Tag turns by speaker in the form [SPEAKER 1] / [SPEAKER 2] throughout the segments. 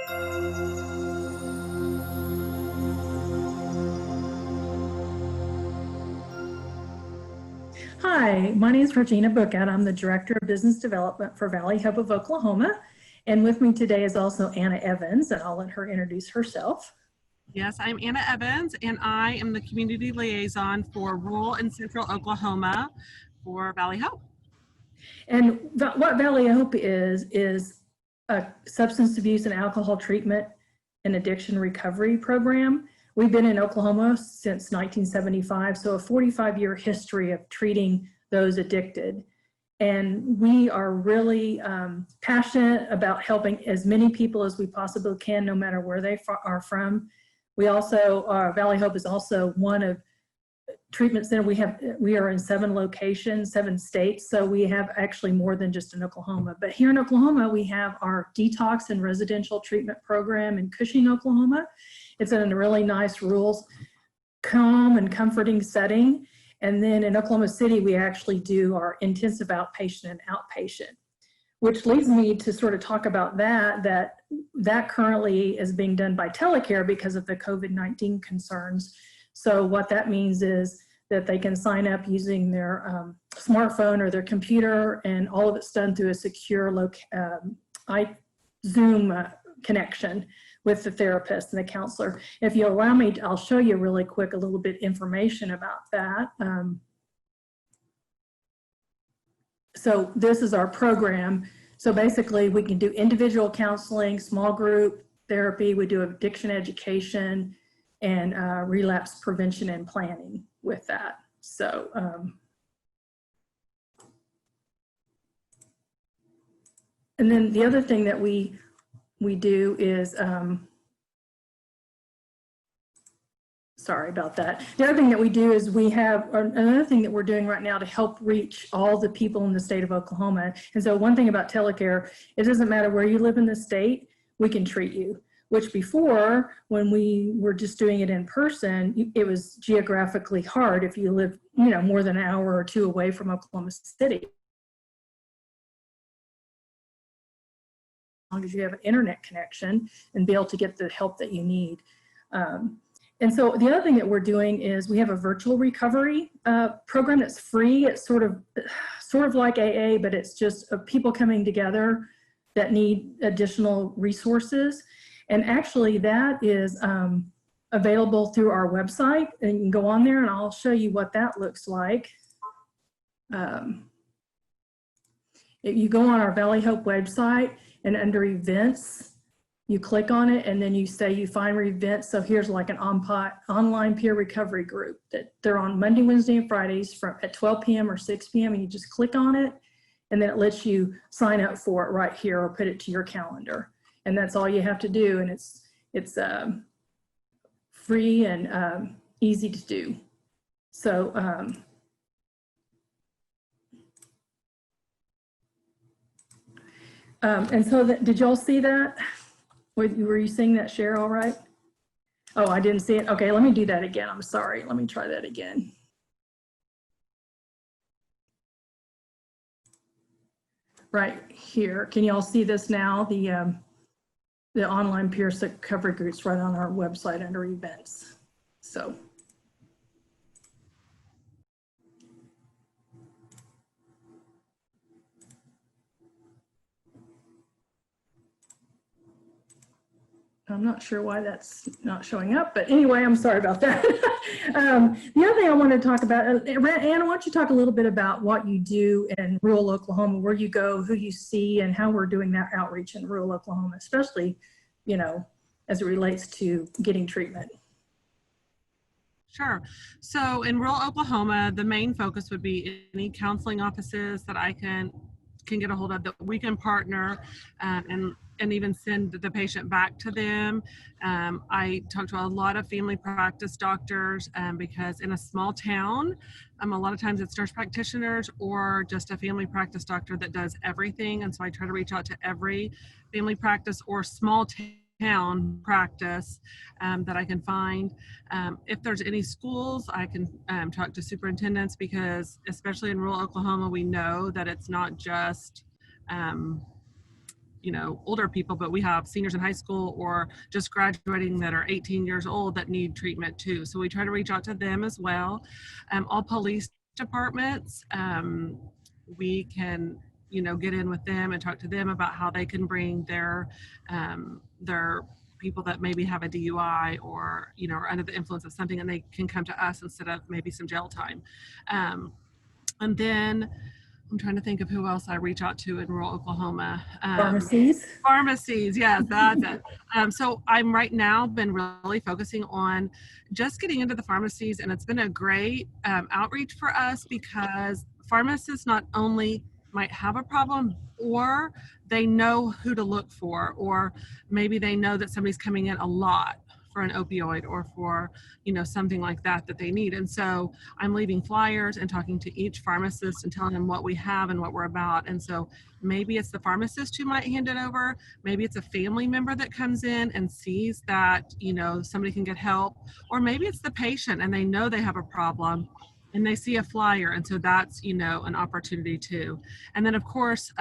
[SPEAKER 1] Hi, my name is Regina Bookout. I'm the Director of Business Development for Valley Hope of Oklahoma. And with me today is also Anna Evans, and I'll let her introduce herself.
[SPEAKER 2] Yes, I'm Anna Evans, and I am the Community Liaison for Rural and Central Oklahoma for Valley Hope.
[SPEAKER 1] And what Valley Hope is a substance abuse and alcohol treatment and addiction recovery program. We've been in Oklahoma since 1975, so a 45-year history of treating those addicted. And we are really passionate about helping as many people as we possibly can, no matter where they are from. We also, Valley Hope is also one of treatment center. We are in 7 locations, 7 states, so we have actually more than just in Oklahoma. But here in Oklahoma, we have our detox and residential treatment program in Cushing, Oklahoma. It's in a really nice, rural, calm and comforting setting. And then in Oklahoma City, we actually do our intensive outpatient and outpatient, which leads me to sort of talk about that currently is being done by telecare because of the COVID-19 concerns. So what that means is that they can sign up using their smartphone or their computer, and all of it's done through a secure Zoom connection with the therapist and the counselor. If you allow me, I'll show you really quick a little bit information about that. So this is our program. So basically we can do individual counseling, small group therapy, we do addiction education, and relapse prevention and planning with that. So and then the other thing that we do is, sorry about that. The other thing that we do is we have another thing that we're doing right now to help reach all the people in the state of Oklahoma. And so one thing about telecare, it doesn't matter where you live in the state, we can treat you. Which before, when we were just doing it in person, it was geographically hard if you live, more than an hour or 2 away from Oklahoma City. As long as you have an internet connection and be able to get the help that you need. And so the other thing that we're doing is we have a virtual recovery program that's free. It's sort of like AA, but it's just people coming together that need additional resources. And actually that is available through our website, and you can go on there and I'll show you what that looks like. If you go on our Valley Hope website and under events, you click on it and then you say you find events. So here's like an online peer recovery group that they're on Monday, Wednesday, and Fridays at 12 p.m. or 6 p.m. and you just click on it and then it lets you sign up for it right here or put it to your calendar. And that's all you have to do, and it's free and easy to do. So and so did y'all see that? Were you seeing that share all right? Oh, I didn't see it. Okay, let me do that again. I'm sorry. Let me try that again. Right here. Can y'all see this now? The online peer recovery groups right on our website under events. So. I'm not sure why that's not showing up, but anyway, I'm sorry about that. The other thing I want to talk about, Anna, why don't you talk a little bit about what you do in rural Oklahoma, where you go, who you see, and how we're doing that outreach in rural Oklahoma, especially, as it relates to getting treatment.
[SPEAKER 2] Sure. So in rural Oklahoma, the main focus would be any counseling offices that I can get a hold of that we can partner and even send the patient back to them. I talk to a lot of family practice doctors because in a small town, a lot of times it's nurse practitioners or just a family practice doctor that does everything. And so I try to reach out to every family practice or small town practice that I can find. If there's any schools, I can talk to superintendents because especially in rural Oklahoma, we know that it's not just older people, but we have seniors in high school or just graduating that are 18 years old that need treatment too. So we try to reach out to them as well. All police departments, we can, get in with them and talk to them about how they can bring their people that maybe have a DUI or, are under the influence of something, and they can come to us instead of maybe some jail time. And then I'm trying to think of who else I reach out to in rural Oklahoma.
[SPEAKER 1] Pharmacies.
[SPEAKER 2] Pharmacies, yes, that's it. So I'm right now been really focusing on just getting into the pharmacies, and it's been a great outreach for us because pharmacists not only might have a problem, or they know who to look for, or maybe they know that somebody's coming in a lot for an opioid or for, something like that they need. And so I'm leaving flyers and talking to each pharmacist and telling them what we have and what we're about. And so maybe it's the pharmacist who might hand it over. Maybe it's a family member that comes in and sees that, somebody can get help, or maybe it's the patient and they know they have a problem and they see a flyer. And so that's, an opportunity too. And then of course,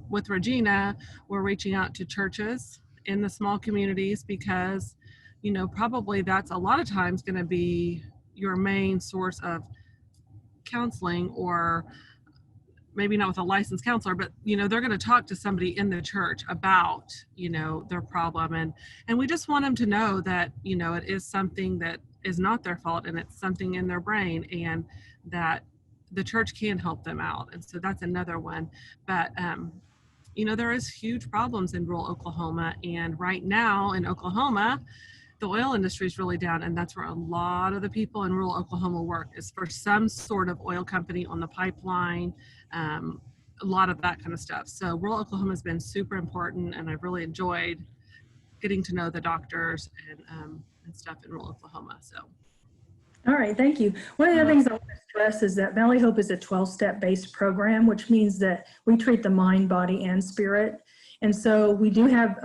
[SPEAKER 2] with Regina, we're reaching out to churches in the small communities because probably that's a lot of times going to be your main source of counseling, or maybe not with a licensed counselor, but they're going to talk to somebody in the church about their problem, and we just want them to know that it is something that is not their fault, and it's something in their brain, and that the church can help them out. And so that's another one. But there is huge problems in rural Oklahoma, and right now in Oklahoma the oil industry is really down, and that's where a lot of the people in rural Oklahoma work, is for some sort of oil company on the pipeline, a lot of that kind of stuff. So rural Oklahoma has been super important, and I've really enjoyed getting to know the doctors and stuff in rural Oklahoma. So.
[SPEAKER 1] All right, thank you. One of the things I want to stress is that Valley Hope is a 12-step based program, which means that we treat the mind, body, and spirit. And so we do have,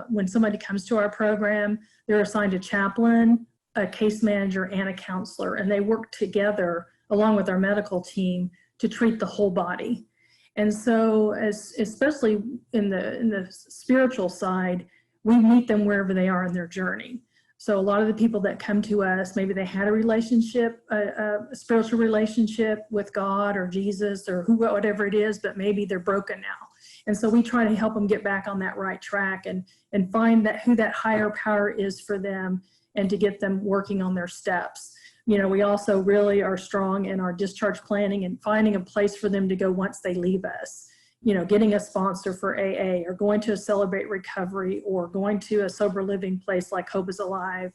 [SPEAKER 1] when somebody comes to our program, they're assigned a chaplain, a case manager, and a counselor, and they work together along with our medical team to treat the whole body. And so especially in the spiritual side, we meet them wherever they are in their journey. So a lot of the people that come to us, maybe they had a relationship, a spiritual relationship with God or Jesus or whatever it is, but maybe they're broken now. And so we try to help them get back on that right track and find who that higher power is for them, and to get them working on their steps. We also really are strong in our discharge planning and finding a place for them to go once they leave us. Getting a sponsor for AA, or going to a Celebrate Recovery, or going to a sober living place like Hope is Alive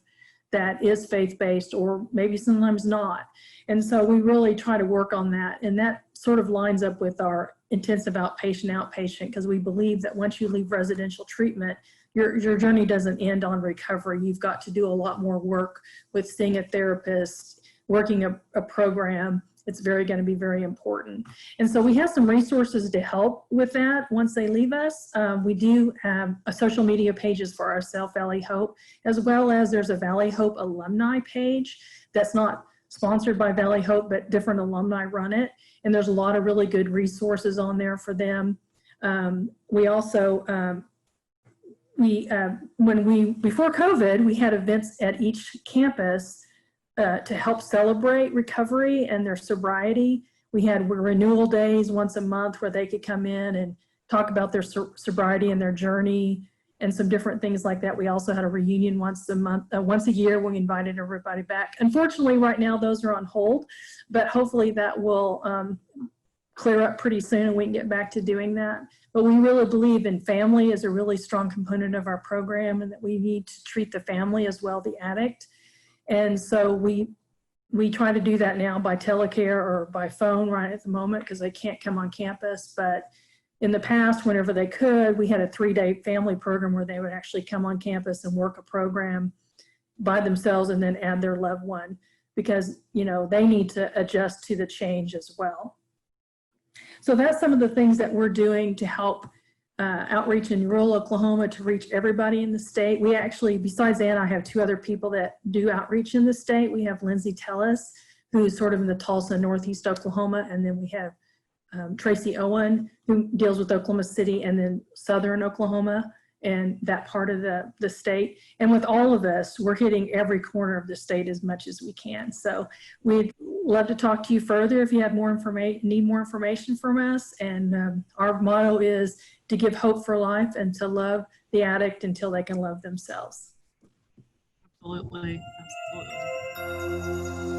[SPEAKER 1] that is faith-based, or maybe sometimes not. And so we really try to work on that. And that sort of lines up with our intensive outpatient, because we believe that once you leave residential treatment, your journey doesn't end on recovery. You've got to do a lot more work with seeing a therapist, working a program. It's going to be very important. And so we have some resources to help with that once they leave us. We do have social media pages for ourselves, Valley Hope, as well as there's a Valley Hope alumni page that's not sponsored by Valley Hope, but different alumni run it. And there's a lot of really good resources on there for them. We also, before COVID, we had events at each campus to help celebrate recovery and their sobriety. We had renewal days once a month where they could come in and talk about their sobriety and their journey and some different things like that. We also had a reunion once a year when we invited everybody back. Unfortunately, right now those are on hold, but hopefully that will clear up pretty soon and we can get back to doing that. But we really believe in family as a really strong component of our program, and that we need to treat the family as well, the addict. And so we try to do that now by telecare or by phone right at the moment, because they can't come on campus. But in the past, whenever they could, we had a 3-day family program where they would actually come on campus and work a program by themselves and then add their loved one, because they need to adjust to the change as well. So that's some of the things that we're doing to help outreach in rural Oklahoma, to reach everybody in the state. We actually, besides Ann, I have 2 other people that do outreach in the state. We have Lindsay Tellis, who's sort of in the Tulsa, Northeast Oklahoma, and then we have Tracy Owen, who deals with Oklahoma City and then Southern Oklahoma and that part of the state. And with all of us, we're hitting every corner of the state as much as we can. So we'd love to talk to you further if you have more information, need more information from us. And our motto is to give hope for life and to love the addict until they can love themselves.
[SPEAKER 2] Absolutely. Absolutely.